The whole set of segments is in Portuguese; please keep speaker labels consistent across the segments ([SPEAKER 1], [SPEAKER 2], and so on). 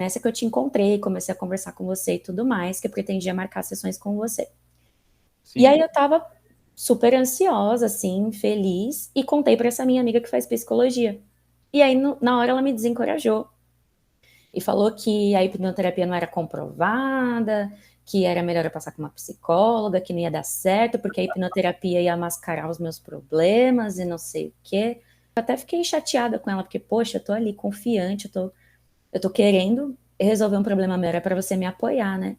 [SPEAKER 1] Nessa que eu te encontrei, comecei a conversar com você e tudo mais, que eu pretendia marcar sessões com você. E
[SPEAKER 2] Sim.
[SPEAKER 1] aí eu estava super ansiosa, assim, feliz, e contei para essa minha amiga que faz psicologia. E aí, na hora, ela me desencorajou e falou que a hipnoterapia não era comprovada, que era melhor eu passar com uma psicóloga, que não ia dar certo, porque a hipnoterapia ia mascarar os meus problemas e não sei o quê. Eu até fiquei chateada com ela, porque, poxa, eu tô ali confiante, eu tô querendo resolver um problema meu, era para você me apoiar, né?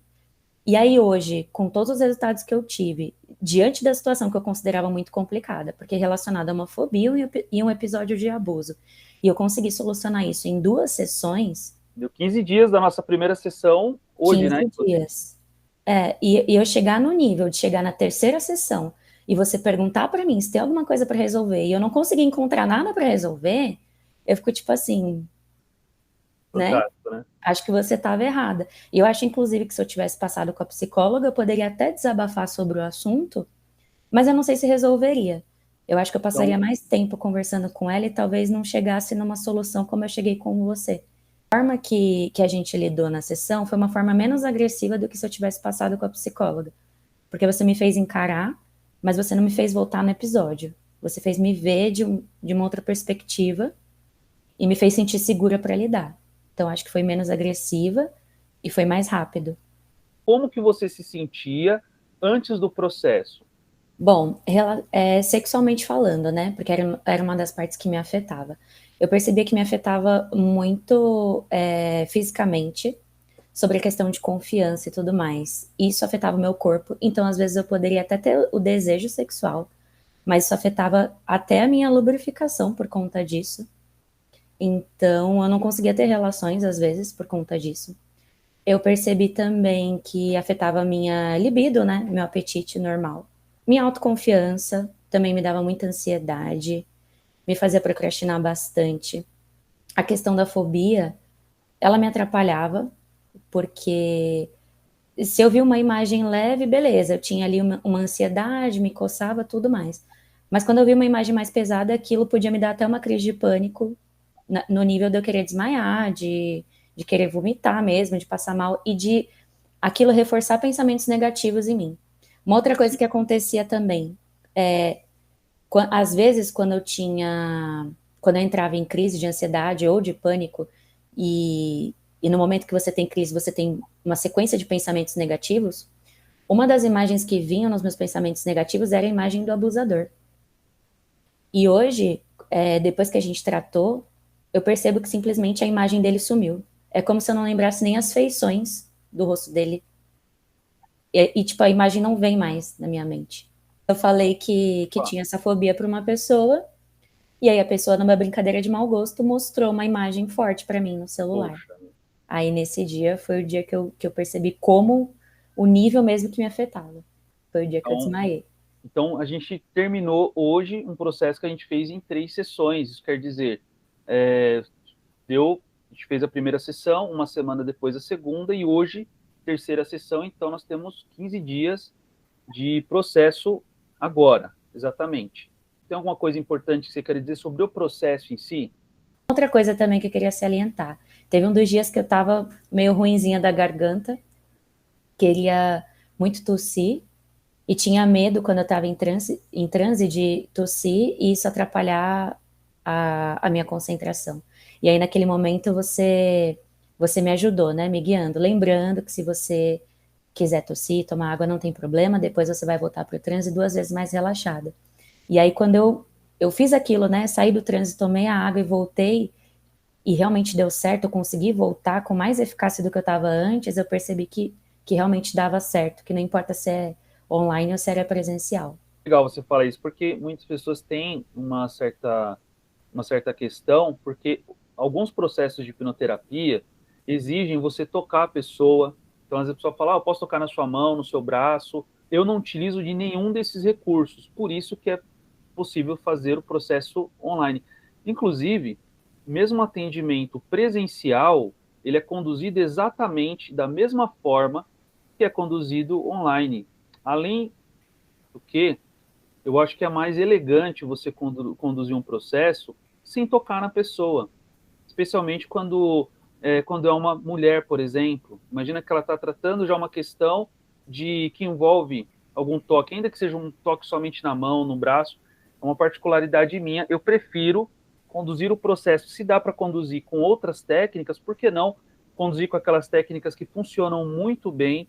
[SPEAKER 1] E aí hoje, com todos os resultados que eu tive, diante da situação que eu considerava muito complicada, porque relacionada a uma fobia e um episódio de abuso, e eu consegui solucionar isso em 2 sessões,
[SPEAKER 2] Deu 15 dias da nossa primeira sessão, hoje, né?
[SPEAKER 1] 15 dias. E eu chegar no nível de chegar na terceira sessão e você perguntar pra mim se tem alguma coisa pra resolver e eu não conseguir encontrar nada pra resolver, eu fico tipo assim, né?
[SPEAKER 2] Fantástico, né?
[SPEAKER 1] Acho que você estava errada. E eu acho, inclusive, que se eu tivesse passado com a psicóloga, eu poderia até desabafar sobre o assunto, mas eu não sei se resolveria. Eu acho que eu passaria
[SPEAKER 2] Então,
[SPEAKER 1] mais tempo conversando com ela e talvez não chegasse numa solução como eu cheguei com você. A forma que a gente lidou na sessão foi uma forma menos agressiva do que se eu tivesse passado com a psicóloga. Porque você me fez encarar, mas você não me fez voltar no episódio. Você fez me ver de uma outra perspectiva e me fez sentir segura para lidar. Então acho que foi menos agressiva e foi mais rápido.
[SPEAKER 2] como que você se sentia antes do processo?
[SPEAKER 1] Bom, sexualmente falando, né? Porque era uma das partes que me afetava. Eu percebia que me afetava muito fisicamente, sobre a questão de confiança e tudo mais. Isso afetava o meu corpo, então às vezes eu poderia até ter o desejo sexual, mas isso afetava até a minha lubrificação por conta disso. Então eu não conseguia ter relações às vezes por conta disso. Eu percebi também que afetava a minha libido, né? Meu apetite normal. Minha autoconfiança também me dava muita ansiedade, me fazia procrastinar bastante. A questão da fobia, ela me atrapalhava, porque se eu vi uma imagem leve, beleza, eu tinha ali uma ansiedade, me coçava, tudo mais. Mas quando eu vi uma imagem mais pesada, aquilo podia me dar até uma crise de pânico, no nível de eu querer desmaiar, de querer vomitar mesmo, de passar mal e de aquilo reforçar pensamentos negativos em mim. Uma outra coisa que acontecia também, às vezes quando eu entrava em crise de ansiedade ou de pânico, e no momento que você tem crise, você tem uma sequência de pensamentos negativos, uma das imagens que vinham nos meus pensamentos negativos era a imagem do abusador. E hoje, depois que a gente tratou, eu percebo que simplesmente a imagem dele sumiu. É como se eu não lembrasse nem as feições do rosto dele. Tipo, a imagem não vem mais na minha mente. Eu falei que
[SPEAKER 2] Opa,
[SPEAKER 1] tinha essa fobia para uma pessoa, e aí a pessoa, numa brincadeira de mau gosto, mostrou uma imagem forte para mim no celular.
[SPEAKER 2] poxa.
[SPEAKER 1] Aí nesse dia foi o dia que eu percebi como o nível mesmo que me afetava. Foi o dia que eu
[SPEAKER 2] Então,
[SPEAKER 1] desmaiei.
[SPEAKER 2] então, a gente terminou hoje um processo que a gente fez em 3 sessões. Isso quer dizer, é, a gente fez a primeira sessão, uma semana depois a segunda, e hoje, terceira sessão. Então, nós temos 15 dias de processo agora, exatamente. Tem alguma coisa importante que você quer dizer sobre o processo em si?
[SPEAKER 1] Outra coisa também que eu queria salientar. Teve um dos dias que eu tava meio ruinzinha da garganta, queria muito tossir, e tinha medo quando eu estava em transe de tossir e isso atrapalhar a minha concentração. E aí, naquele momento, você me ajudou, né? Me guiando, lembrando que se você quiser tossir, tomar água, não tem problema, depois você vai voltar para o transe 2 vezes mais relaxada. E aí, quando eu fiz aquilo, né? Saí do transe, tomei a água e voltei, e realmente deu certo, eu consegui voltar com mais eficácia do que eu estava antes, eu percebi que realmente dava certo, que não importa se é online ou se era presencial.
[SPEAKER 2] Legal você falar isso, porque muitas pessoas têm uma certa questão, porque alguns processos de hipnoterapia exigem você tocar a pessoa. Então, às vezes a pessoa fala, eu posso tocar na sua mão, no seu braço. Eu não utilizo de nenhum desses recursos, por isso que é possível fazer o processo online. Inclusive, mesmo o atendimento presencial, ele é conduzido exatamente da mesma forma que é conduzido online. Além do que, eu acho que é mais elegante você conduzir um processo sem tocar na pessoa, especialmente quando quando é uma mulher, por exemplo. Imagina que ela está tratando já uma questão que envolve algum toque, ainda que seja um toque somente na mão, no braço, é uma particularidade minha. Eu prefiro conduzir o processo. Se dá para conduzir com outras técnicas, por que não conduzir com aquelas técnicas que funcionam muito bem,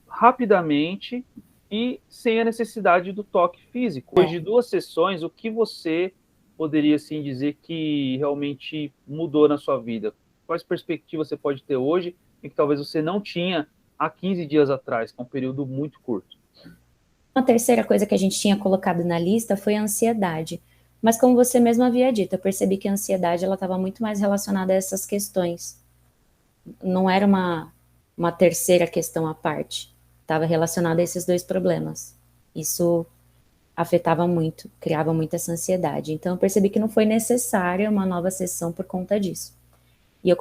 [SPEAKER 2] rapidamente e sem a necessidade do toque físico? Depois de 2 sessões, o que você poderia assim dizer que realmente mudou na sua vida? Quais perspectivas você pode ter hoje e que talvez você não tinha há 15 dias atrás, que é um período muito curto?
[SPEAKER 1] Uma terceira coisa que a gente tinha colocado na lista foi a ansiedade. Mas como você mesmo havia dito, eu percebi que a ansiedade estava muito mais relacionada a essas questões. Não era uma terceira questão à parte. Estava relacionada a esses 2 problemas. Isso afetava muito, criava muita essa ansiedade. Então eu percebi que não foi necessária uma nova sessão por conta disso. E eu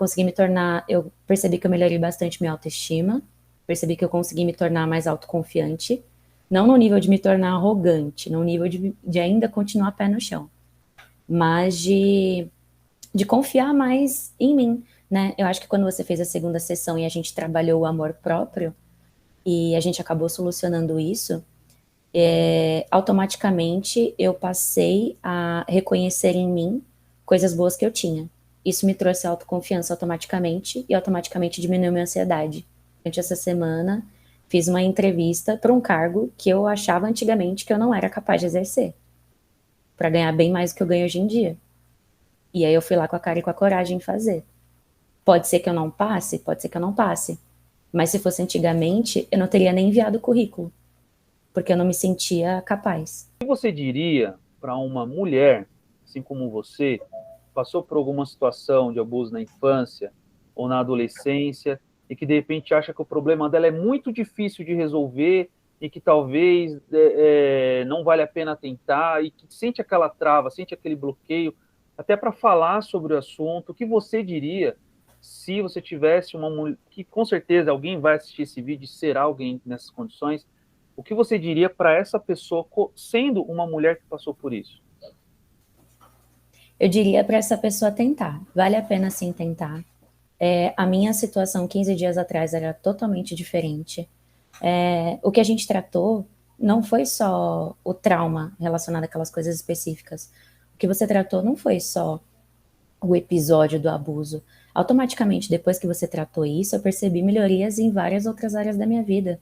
[SPEAKER 1] percebi que eu melhorei bastante minha autoestima, percebi que eu consegui me tornar mais autoconfiante, não no nível de me tornar arrogante, no nível de ainda continuar pé no chão, mas de confiar mais em mim, né? Eu acho que quando você fez a segunda sessão e a gente trabalhou o amor próprio, e a gente acabou solucionando isso, automaticamente eu passei a reconhecer em mim coisas boas que eu tinha. Isso me trouxe autoconfiança automaticamente e automaticamente diminuiu minha ansiedade. Durante essa semana, fiz uma entrevista para um cargo que eu achava antigamente que eu não era capaz de exercer, para ganhar bem mais do que eu ganho hoje em dia. E aí eu fui lá com a cara e com a coragem de fazer. Pode ser que eu não passe? Pode ser que eu não passe. Mas se fosse antigamente, eu não teria nem enviado o currículo, porque eu não me sentia capaz.
[SPEAKER 2] O que você diria para uma mulher, assim como você, passou por alguma situação de abuso na infância ou na adolescência e que de repente acha que o problema dela é muito difícil de resolver e que talvez não vale a pena tentar e que sente aquela trava, sente aquele bloqueio, até para falar sobre o assunto? O que você diria se você tivesse uma mulher, que com certeza alguém vai assistir esse vídeo e será alguém nessas condições, o que você diria para essa pessoa, sendo uma mulher que passou por isso?
[SPEAKER 1] Eu diria para essa pessoa tentar. Vale a pena sim tentar. A minha situação 15 dias atrás era totalmente diferente. O que a gente tratou não foi só o trauma relacionado àquelas coisas específicas. O que você tratou não foi só o episódio do abuso. Automaticamente, depois que você tratou isso, eu percebi melhorias em várias outras áreas da minha vida.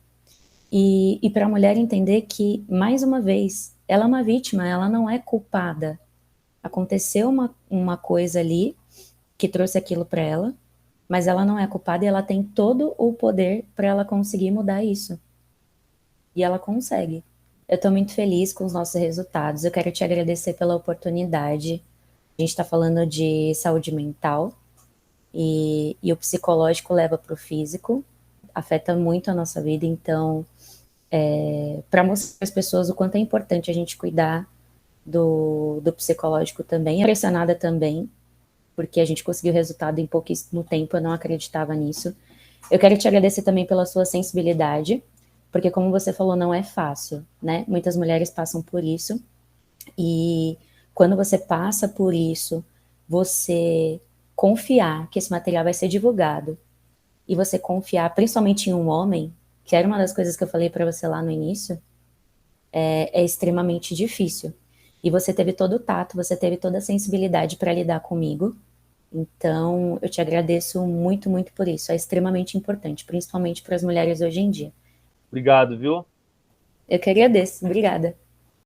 [SPEAKER 1] E para a mulher entender que, mais uma vez, ela é uma vítima, ela não é culpada. Aconteceu uma coisa ali que trouxe aquilo para ela, mas ela não é culpada e ela tem todo o poder para ela conseguir mudar isso. E ela consegue. Eu estou muito feliz com os nossos resultados. Eu quero te agradecer pela oportunidade. A gente está falando de saúde mental e o psicológico leva para o físico, afeta muito a nossa vida. Então, para mostrar para as pessoas o quanto é importante a gente cuidar do psicológico também. Impressionada também, porque a gente conseguiu resultado em pouquíssimo tempo, eu não acreditava nisso. Eu quero te agradecer também pela sua sensibilidade, porque como você falou, não é fácil, né? Muitas mulheres passam por isso, e quando você passa por isso, você confiar que esse material vai ser divulgado, e você confiar principalmente em um homem, que era uma das coisas que eu falei para você lá no início, é extremamente difícil. E você teve todo o tato, você teve toda a sensibilidade para lidar comigo. Então, eu te agradeço muito, muito por isso. É extremamente importante, principalmente para as mulheres hoje em dia.
[SPEAKER 2] Obrigado, viu?
[SPEAKER 1] Eu que agradeço. Obrigada.